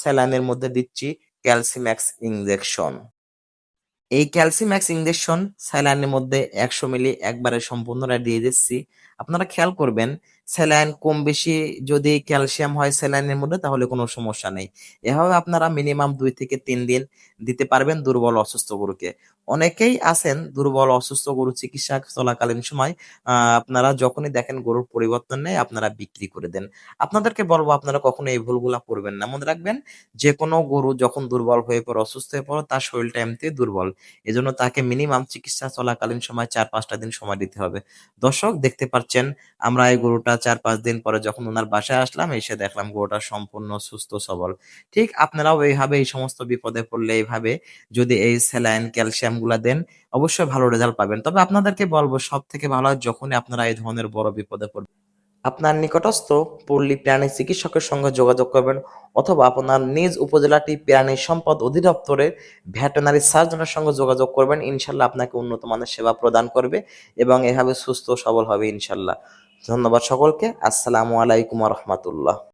স্যালাইনের মধ্যে দিচ্ছি ক্যালসিম্যাক্স ইনজেকশন। এই ক্যালসিম্যাক্স ইনজেকশন স্যালাইনের মধ্যে ১০০ মিলি একবারে সম্পূর্ণটা দিয়ে দিচ্ছি। আপনারা খেয়াল করবেন স্যালাইন কম বেশি যদি ক্যালসিয়াম হয় স্যালাইনের মধ্যে তাহলে কোনো সমস্যা নেই। এভাবে আপনারা মিনিমাম ২ থেকে ৩ দিন দিতে পারবেন দুর্বল অসুস্থ গরুকে। অনেকেই আছেন দুর্বল অসুস্থ গরু চিকিৎসা চলাকালীন সময় আপনারা যখনই দেখেন গরুর পরিবর্তন নেই আপনারা বিক্রি করে দেন। আপনাদেরকে বলব আপনারা কখনো এই ভুলগুলা করবেন না। মনে রাখবেন যেকোনো গরু যখন দুর্বল হয়ে পড়ে, অসুস্থ হয়ে পড়ে তার শরীরটা এমনিতেই দুর্বল। এজন্য তাকে মিনিমাম চিকিৎসা চলাকালীন সময় ৪-৫ টা দিন সময় দিতে হবে। দর্শক দেখতে পাচ্ছেন আমরা এই গরুটা ৪-৫ দিন পরে যখন উনার বাসায় আসলাম এসে দেখলাম গরুটা সম্পূর্ণ সুস্থ সবল। ঠিক আপনারাও এইভাবে এই সমস্ত বিপদে পড়লে এইভাবে যদি এই স্যালাইন, ক্যালসিয়াম গুলা দেন অবশ্যই ভালো রেজাল্ট পাবেন। তবে আপনাদেরকে বলব সবথেকে ভালো হয় যখনই আপনারা এই ধরনের বড় বিপদে পড়বেন আপনার নিকটস্থ পল্লী প্রাণী চিকিৎসকের সঙ্গে যোগাযোগ করবেন অথবা আপনার নিজ উপজেলাটি প্রাণী সম্পদ অধিদপ্তরের ভেটেরিনারি সার্জনের সঙ্গে যোগাযোগ করবেন। ইনশাল্লাহ আপনাকে উন্নত মানের সেবা প্রদান করবে এবং এভাবে সুস্থ সবল হবে ইনশাল্লাহ। ধন্যবাদ সকলকে। আসসালামু আলাইকুম ওয়া রাহমাতুল্লাহ।